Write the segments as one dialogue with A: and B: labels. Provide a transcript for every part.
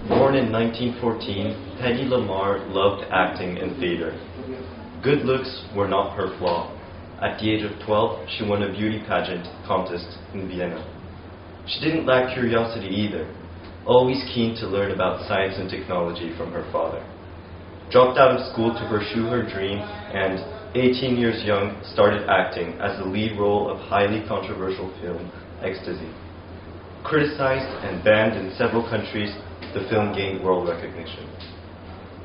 A: Born in 1914, Hedy Lamarr loved acting and theater. Good looks were not her flaw. At the age of 12, she won a beauty pageant contest in Vienna. She didn't lack curiosity either, always keen to learn about science and technology from her father. Dropped out of school to pursue her dream and, 18 years young, started acting as the lead role of highly controversial film Ecstasy. Criticized and banned in several countries, the film gained world recognition.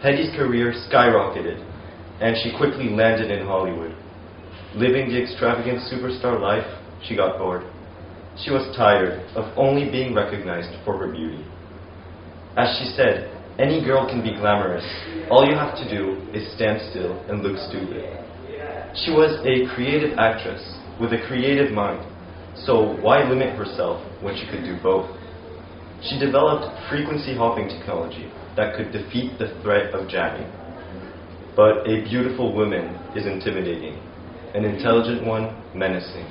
A: Hedy's career skyrocketed, and she quickly landed in Hollywood. Living the extravagant superstar life, she got bored. She was tired of only being recognized for her beauty. As she said, any girl can be glamorous. All you have to do is stand still and look stupid. She was a creative actress with a creative mind, so why limit herself when she could do both? She developed frequency hopping technology that could defeat the threat of jamming. But a beautiful woman is intimidating, an intelligent one menacing,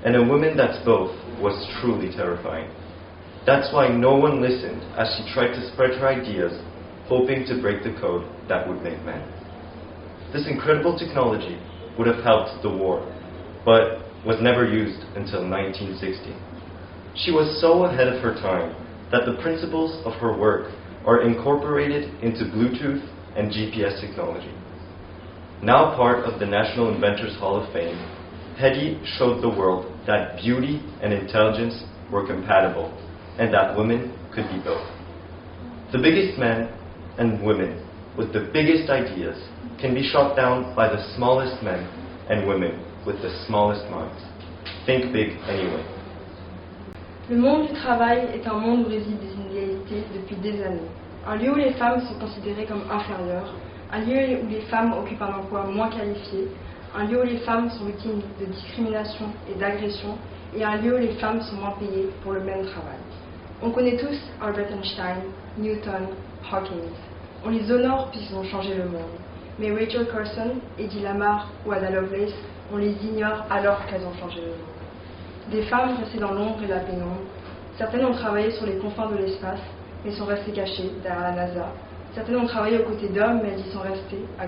A: and a woman that's both was truly terrifying. That's why no one listened as she tried to spread her ideas, hoping to break the code that would make men. This incredible technology would have helped the war, but was never used until 1960. She was so ahead of her time that the principles of her work are incorporated into Bluetooth and GPS technology. Now part of the National Inventors Hall of Fame, Hedy showed the world that beauty and intelligence were compatible and that women could be both. The biggest men and women with the biggest ideas can be shot down by the smallest men and women with the smallest minds. Think big anyway.
B: Le monde du travail est un monde où résident des inégalités depuis des années. Un lieu où les femmes sont considérées comme inférieures, un lieu où les femmes occupent un emploi moins qualifié, un lieu où les femmes sont victimes de discrimination et d'agression, et un lieu où les femmes sont moins payées pour le même travail. On connaît tous Albert Einstein, Newton, Hawking. On les honore puisqu'ils ont changé le monde. Mais Rachel Carson, Hedy Lamarr ou Ada Lovelace, on les ignore alors qu'elles ont changé le monde. Des femmes restées dans l'ombre et la pénombre. Certaines ont travaillé sur les confins de l'espace, mais sont restées cachées derrière la NASA. Certaines ont travaillé aux côtés d'hommes, mais elles y sont restées, à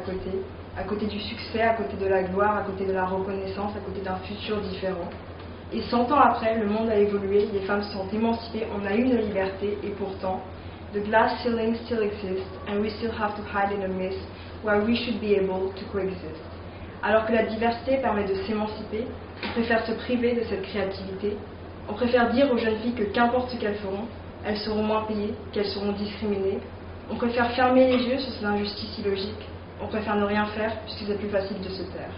B: côté du succès, à côté de la gloire, à côté de la reconnaissance, à côté d'un futur différent. Et 100 ans après, le monde a évolué, les femmes se sont émancipées, on a eu une liberté, et pourtant, the glass ceiling still exists, and we still have to hide in a mist where we should be able to coexist. Alors que la diversité permet de s'émanciper, on préfère se priver de cette créativité. On préfère dire aux jeunes filles que qu'importe ce qu'elles feront, elles seront moins payées, qu'elles seront discriminées. On préfère fermer les yeux sur ces injustices illogiques. On préfère ne rien faire puisque c'est plus facile de se taire.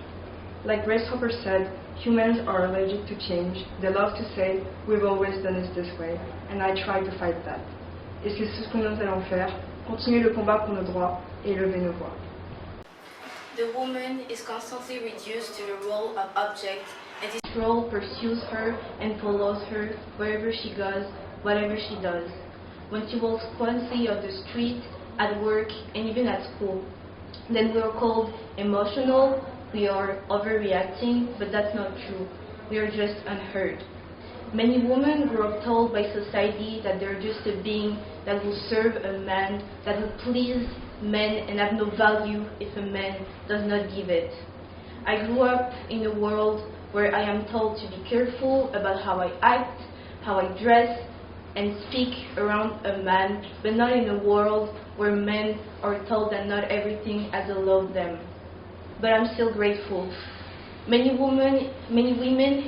B: Like Grace Hopper said, humans are allergic to change. They love to say, we've always done it this way, and I try to fight that. Et c'est ce que nous allons faire, continuer le combat pour nos droits et élever nos voix.
C: The woman is constantly reduced to the role of object, and this role pursues her and follows her wherever she goes, whatever she does. When she walks quietly on the street, at work, and even at school, then we are called emotional, we are overreacting, but that's not true. We are just unheard. Many women grow up told by society that they're just a being that will serve a man, that will please men and have no value if a man does not give it. I grew up in a world where I am told to be careful about how I act, how I dress, and speak around a man, but not in a world where men are told that not everything has allowed them. But I'm still grateful. Many women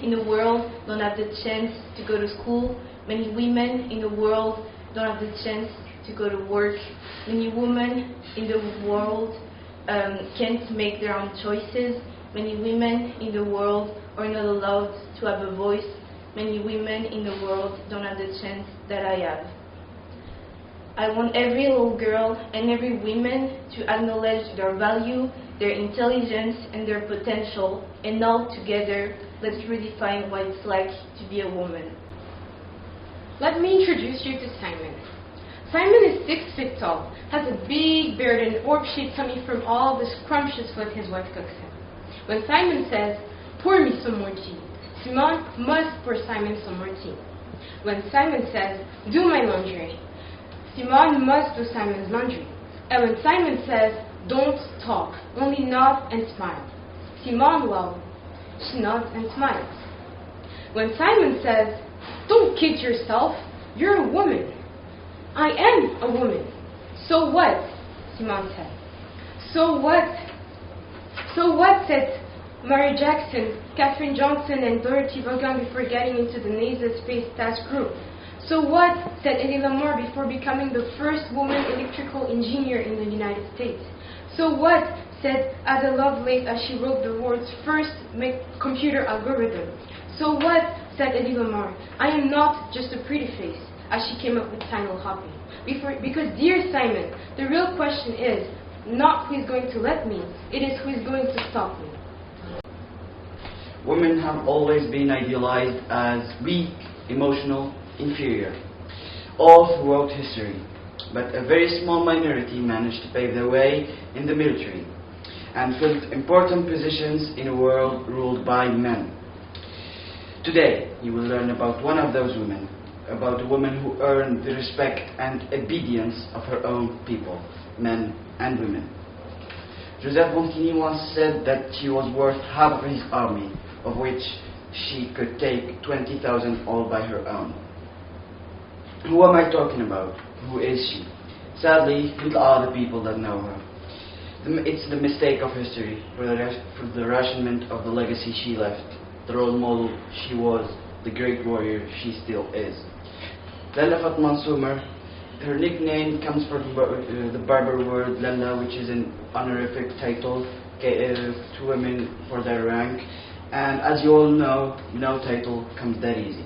C: in the world don't have the chance to go to school. Many women in the world don't have the chance to go to work. Many women in the world can't make their own choices. Many women in the world are not allowed to have a voice. Many women in the world don't have the chance that I have. I want every little girl and every woman to acknowledge their value, their intelligence, and their potential, and all together, let's redefine what it's like to be a woman.
D: Let me introduce you to Simon. Simon is 6 feet tall, has a big beard and orb sheet coming from all the scrumptious food his wife cooks him. When Simon says, pour me some more tea, Simon must pour Simon some more tea. When Simon says, do my laundry, Simone must do Simon's laundry. And when Simon says, don't talk, only nod and smile, Simone, well, she nods and smiles. When Simon says, don't kid yourself, you're a woman. I am a woman. So what? Simone said. So what? So what, said Mary Jackson, Katherine Johnson, and Dorothy Vaughan before getting into the NASA Space Task Group. So what, said Eddie Lamar before becoming the first woman electrical engineer in the United States. So what, said Ada Lovelace as she wrote the world's first computer algorithm. So what, said Eddie Lamar, I am not just a pretty face, as she came up with Simon hopping. Because, dear Simon, the real question is not who is going to let me, it is who is going to stop me.
E: Women have always been idealized as weak, emotional, inferior, all throughout history. But a very small minority managed to pave their way in the military and filled important positions in a world ruled by men. Today, you will learn about one of those women, about a woman who earned the respect and obedience of her own people, men and women. Joseph Bontini once said that she was worth half of his army, of which she could take 20,000 all by her own. Who am I talking about? Who is she? Sadly, little are the people that know her. It's the mistake of history, for the rationment of the legacy she left, the role model she was, the great warrior she still is. Lalla Fatma Sumer, her nickname comes from the Berber word Lalla, which is an honorific title to women for their rank, and as you all know, no title comes that easy.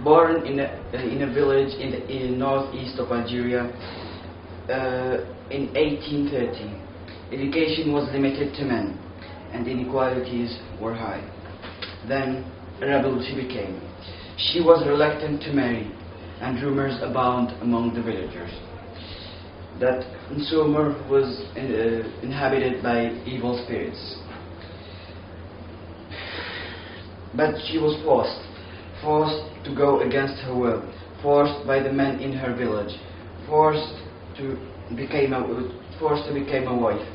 E: Born in a village in the northeast of Algeria in 1830, education was limited to men, and inequalities were high. Then a rebel she became. She was reluctant to marry, and rumors abound among the villagers that Sumer was inhabited by evil spirits. But she was forced to go against her will, forced by the men in her village, forced to become a wife.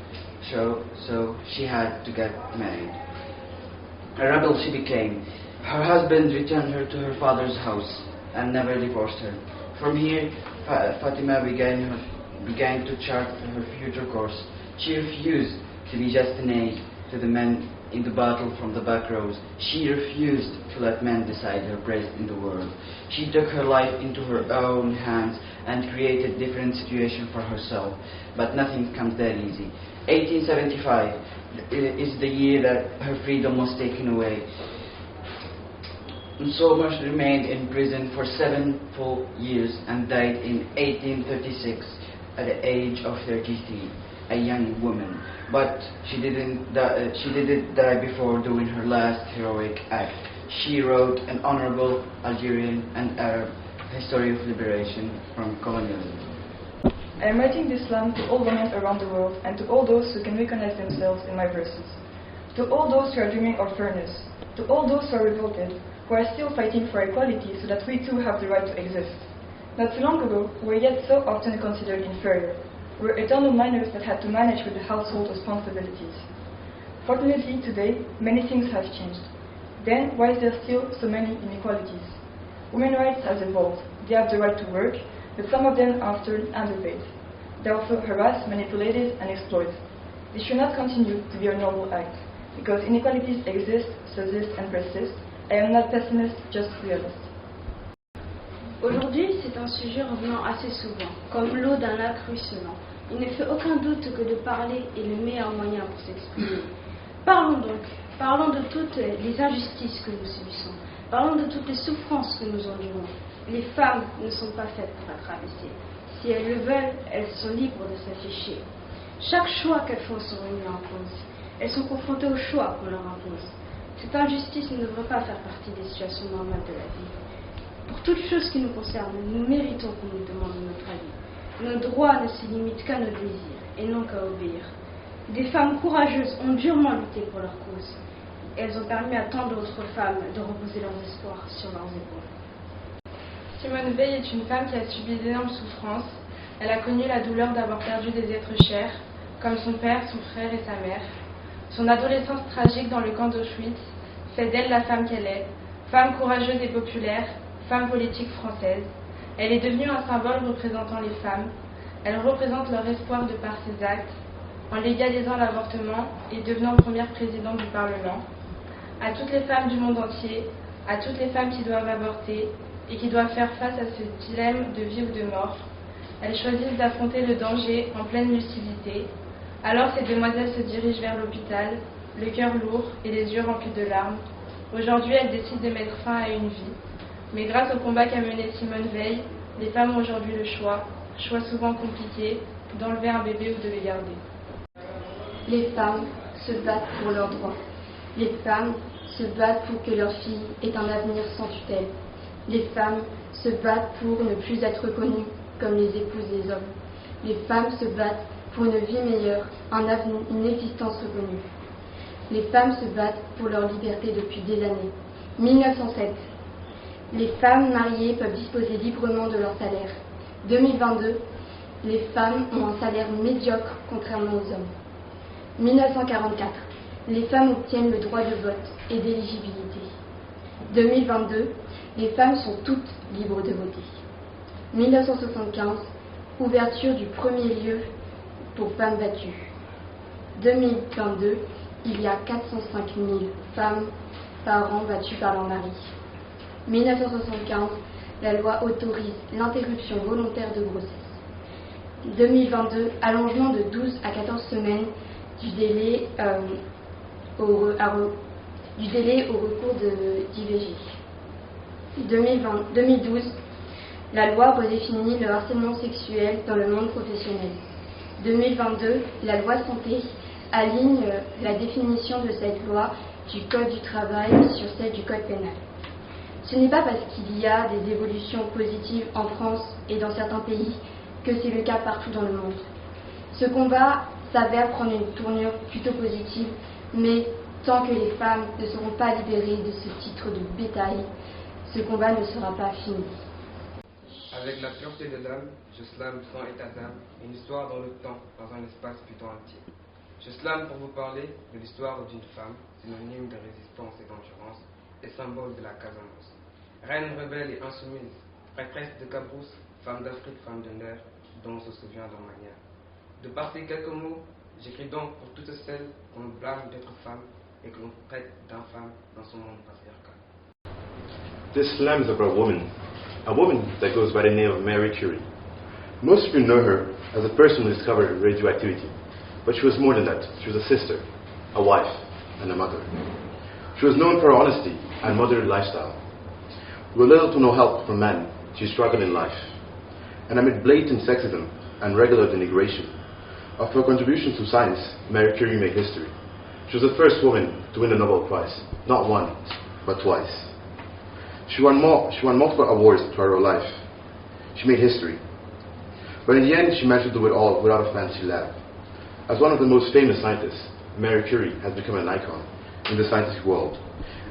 E: So she had to get married. A rebel she became. Her husband returned her to her father's house and never divorced her. From here, Fatima began to chart her future course. She refused to be just an aide to the men in the battle from the back rows. She refused to let men decide her place in the world. She took her life into her own hands and created different situations for herself. But nothing comes that easy. 1875 is the year that her freedom was taken away. Sumer remained in prison for 7 full years and died in 1836 at the age of 33, a young woman. But she didn't die before doing her last heroic act. She wrote an honorable Algerian and Arab history of liberation from colonialism.
B: I am writing this slam to all women around the world and to all those who can recognize themselves in my verses. To all those who are dreaming of fairness. To all those who are revolted, who are still fighting for equality so that we too have the right to exist. Not so long ago, we were yet so often considered inferior. We were eternal minors that had to manage with the household responsibilities. Fortunately, today, many things have changed. Then, why is there still so many inequalities? Women's rights have evolved. They have the right to work, but some of them are still underpaid. They are also harassed, manipulated, and exploited. This should not continue to be a normal act, because inequalities exist, subsist, and persist. I am not pessimist, just realist.
F: Aujourd'hui, c'est un sujet revenant assez souvent, comme l'eau d'un lac ruisselant. Il ne fait aucun doute que de parler est le meilleur moyen pour s'exprimer. Parlons donc, parlons de toutes les injustices que nous subissons, parlons de toutes les souffrances que nous endurons. Les femmes ne sont pas faites pour être abaissées. Si elles le veulent, elles sont libres de s'afficher. Chaque choix qu'elles font sont remis en cause. Elles sont confrontées au choix qu'on leur impose. Cette injustice ne devrait pas faire partie des situations normales de la vie. Pour toute chose qui nous concerne, nous méritons qu'on nous demande notre avis. Nos droits ne se limitent qu'à nos désirs et non qu'à obéir. Des femmes courageuses ont durement lutté pour leur cause. Elles ont permis à tant d'autres femmes de reposer leurs espoirs sur leurs épaules.
B: Simone Veil est une femme qui a subi d'énormes souffrances. Elle a connu la douleur d'avoir perdu des êtres chers, comme son père, son frère et sa mère. Son adolescence tragique dans le camp d'Auschwitz fait d'elle la femme qu'elle est, femme courageuse et populaire, femme politique française. Elle est devenue un symbole représentant les femmes. Elle représente leur espoir de par ses actes, en légalisant l'avortement et devenant première présidente du Parlement. À toutes les femmes du monde entier, à toutes les femmes qui doivent avorter et qui doivent faire face à ce dilemme de vie ou de mort, elles choisissent d'affronter le danger en pleine lucidité. Alors ces demoiselles se dirigent vers l'hôpital, le cœur lourd et les yeux remplis de larmes. Aujourd'hui, elles décident de mettre fin à une vie. Mais grâce au combat qu'a mené Simone Veil, les femmes ont aujourd'hui le choix souvent compliqué, d'enlever un bébé ou de le garder.
F: Les femmes se battent pour leurs droits. Les femmes se battent pour que leur fille ait un avenir sans tutelle. Les femmes se battent pour ne plus être reconnues comme les épouses des hommes. Les femmes se battent pour une vie meilleure, un avenir, une existence reconnue. Les femmes se battent pour leur liberté depuis des années. 1907. Les femmes mariées peuvent disposer librement de leur salaire. 2022. Les femmes ont un salaire médiocre contrairement aux hommes. 1944. Les femmes obtiennent le droit de vote et d'éligibilité. 2022. Les femmes sont toutes libres de voter. 1975. Ouverture du premier lieu pour femmes battues. 2022. Il y a 405 000 femmes par an battues par leur mari. 1975. La loi autorise l'interruption volontaire de grossesse. 2022. Allongement de 12 à 14 semaines du délai au recours d'IVG. 2012, la loi redéfinit le harcèlement sexuel dans le monde professionnel. 2022, la loi santé aligne la définition de cette loi du Code du travail sur celle du Code pénal. Ce n'est pas parce qu'il y a des évolutions positives en France et dans certains pays que c'est le cas partout dans le monde. Ce combat s'avère prendre une tournure plutôt positive, mais tant que les femmes ne seront pas libérées de ce titre de bétail, ce combat ne sera pas fini.
G: Avec la pureté de l'âme, je slame sans état d'âme, une histoire dans le temps, dans un espace plutôt entier. Je slame pour vous parler de l'histoire d'une femme, synonyme de résistance et d'endurance, et symbole de la Casamance. Reine rebelle et insoumise, prêtresse de Cabrousse, femme d'Afrique, femme d'honneur, dont on se souvient dans manière. De par ces quelques mots, j'écris donc pour toutes celles qu'on blâme d'être femmes et que l'on traite d'infâmes dans son monde patriarcal.
H: This slam is about a woman that goes by the name of Mary Curie. Most of you know her as a person who discovered radioactivity, but she was more than that. She was a sister, a wife, and a mother. She was known for her honesty and motherly lifestyle. With little to no help from men, she struggled in life. And amid blatant sexism and regular denigration of her contributions to science, Mary Curie made history. She was the first woman to win the Nobel Prize, not once, but twice. She won multiple awards throughout her life. She made history. But in the end, she managed to do it all without a fancy lab. As one of the most famous scientists, Mary Curie has become an icon in the scientific world,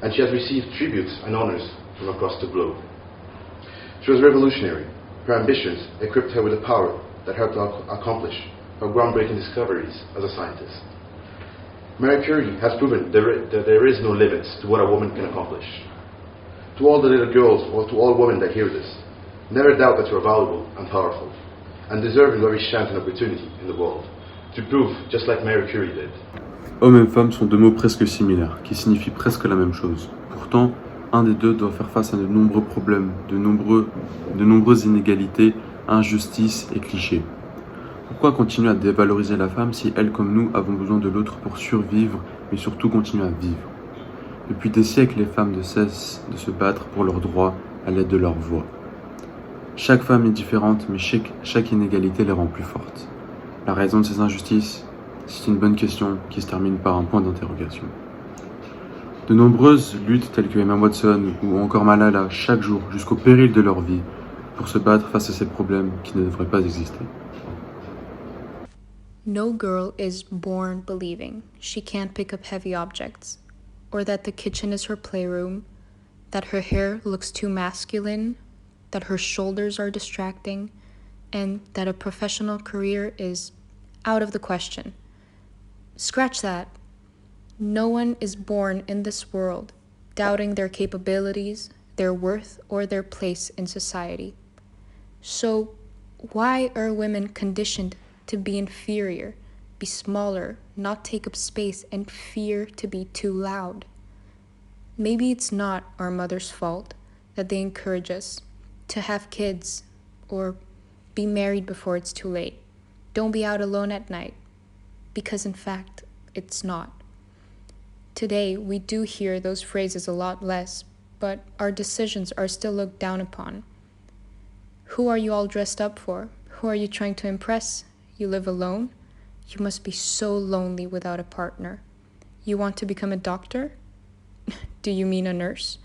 H: and she has received tributes and honors from across the globe. She was revolutionary. Her ambitions equipped her with the power that helped her accomplish her groundbreaking discoveries as a scientist. Marie Curie has proven that there is no limits to what a woman can accomplish. To all the little girls, or to all women that hear this, never doubt that you are valuable and powerful, and deserving of every chance and opportunity in the world, to prove just like Marie Curie did.
I: Homme et femme sont deux mots presque similaires, qui signifient presque la même chose. Pourtant, un des deux doit faire face à de nombreux problèmes, de nombreuses inégalités, injustices et clichés. Pourquoi continuer à dévaloriser la femme si elle comme nous avons besoin de l'autre pour survivre, mais surtout continuer à vivre? Depuis des siècles, les femmes ne cessent de se battre pour leurs droits à l'aide de leur voix. Chaque femme est différente, mais chaque inégalité les rend plus fortes. La raison de ces injustices, c'est une bonne question qui se termine par un point d'interrogation. De nombreuses luttes telles que Emma Watson ou encore Malala chaque jour jusqu'au péril de leur vie pour se battre face à ces problèmes qui ne devraient pas exister.
J: No girl is born believing she can't pick up heavy objects, or that the kitchen is her playroom, that her hair looks too masculine, that her shoulders are distracting, and that a professional career is out of the question. Scratch that. No one is born in this world doubting their capabilities, their worth, or their place in society. So, why are women conditioned to be inferior, be smaller, not take up space, and fear to be too loud? Maybe it's not our mother's fault that they encourage us to have kids or be married before it's too late. Don't be out alone at night, because in fact, it's not. Today, we do hear those phrases a lot less, but our decisions are still looked down upon. Who are you all dressed up for? Who are you trying to impress? You live alone? You must be so lonely without a partner. You want to become a doctor? Do you mean a nurse?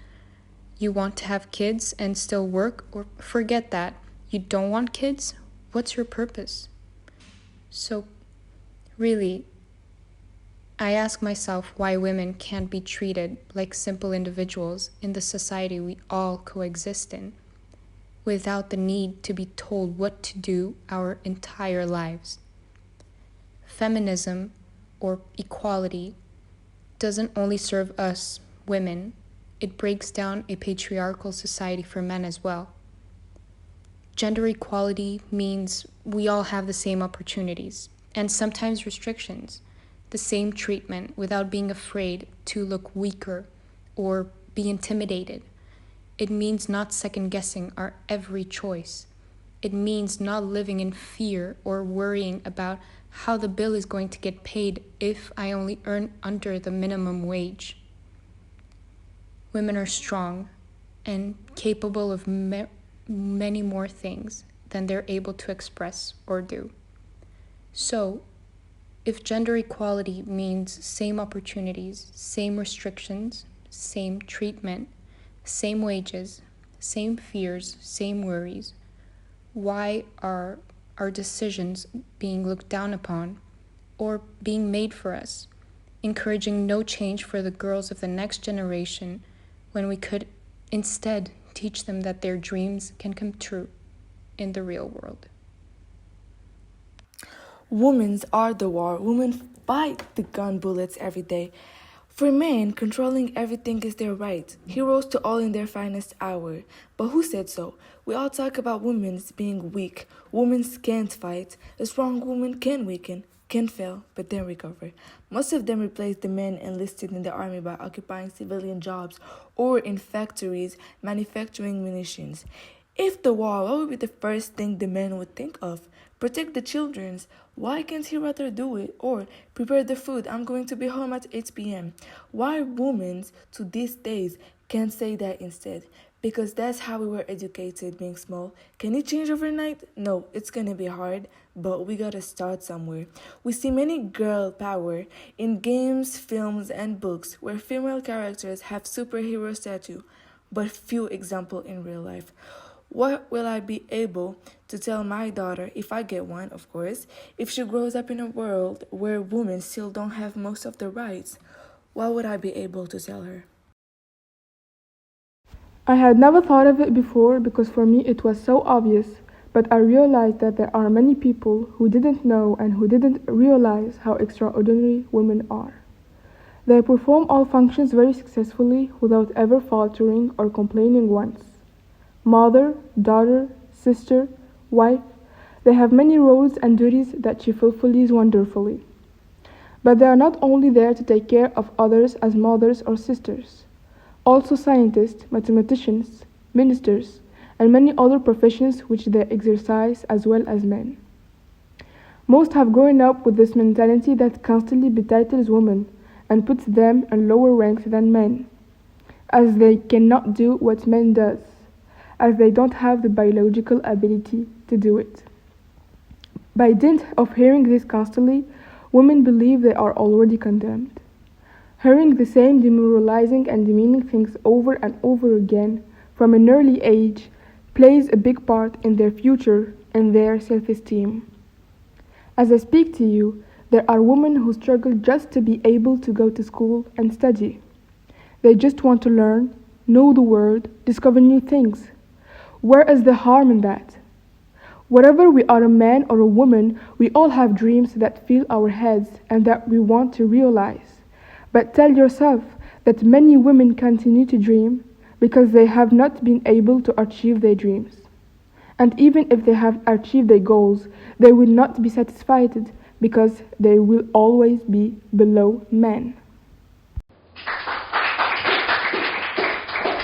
J: You want to have kids and still work? Or forget that. You don't want kids? What's your purpose? So, really, I ask myself why women can't be treated like simple individuals in the society we all coexist in, without the need to be told what to do our entire lives. Feminism, or equality, doesn't only serve us, women, it breaks down a patriarchal society for men as well. Gender equality means we all have the same opportunities, and sometimes restrictions, the same treatment without being afraid to look weaker or be intimidated. It means not second-guessing our every choice. It means not living in fear or worrying about how the bill is going to get paid if I only earn under the minimum wage. Women are strong and capable of many more things than they're able to express or do. So, if gender equality means same opportunities, same restrictions, same treatment, same wages, same fears, same worries, why are our decisions being looked down upon or being made for us, encouraging no change for the girls of the next generation when we could instead teach them that their dreams can come true in the real world?
K: Women are the war. Women fight the gun bullets every day. For men, controlling everything is their right. Heroes to all in their finest hour. But who said so? We all talk about women being weak. Women can't fight. A strong woman can weaken, can fail, but then recover. Most of them replace the men enlisted in the army by occupying civilian jobs or in factories manufacturing munitions. If the war, what would be the first thing the men would think of? Protect the children. Why can't he rather do it? Or prepare the food. I'm going to be home at 8 p.m. Why women to these days can't say that instead? Because that's how we were educated being small. Can it change overnight? No, it's going to be hard, but we got to start somewhere. We see many girl power in games, films, and books where female characters have superhero status, but few examples in real life. What will I be able to tell my daughter, if I get one, of course, if she grows up in a world where women still don't have most of the rights? What would I be able to tell her?
L: I had never thought of it before because for me it was so obvious, but I realized that there are many people who didn't know and who didn't realize how extraordinary women are. They perform all functions very successfully without ever faltering or complaining once. Mother, daughter, sister, wife, they have many roles and duties that she fulfills wonderfully. But they are not only there to take care of others as mothers or sisters. Also scientists, mathematicians, ministers, and many other professions which they exercise as well as men. Most have grown up with this mentality that constantly betitles women and puts them in lower ranks than men, as they cannot do what men does, as they don't have the biological ability to do it. By dint of hearing this constantly, women believe they are already condemned. Hearing the same demoralizing and demeaning things over and over again from an early age plays a big part in their future and their self-esteem. As I speak to you, there are women who struggle just to be able to go to school and study. They just want to learn, know the world, discover new things. Where is the harm in that? Whether we are a man or a woman, we all have dreams that fill our heads and that we want to realize. But tell yourself that many women continue to dream because they have not been able to achieve their dreams. And even if they have achieved their goals, they will not be satisfied because they will always be below men.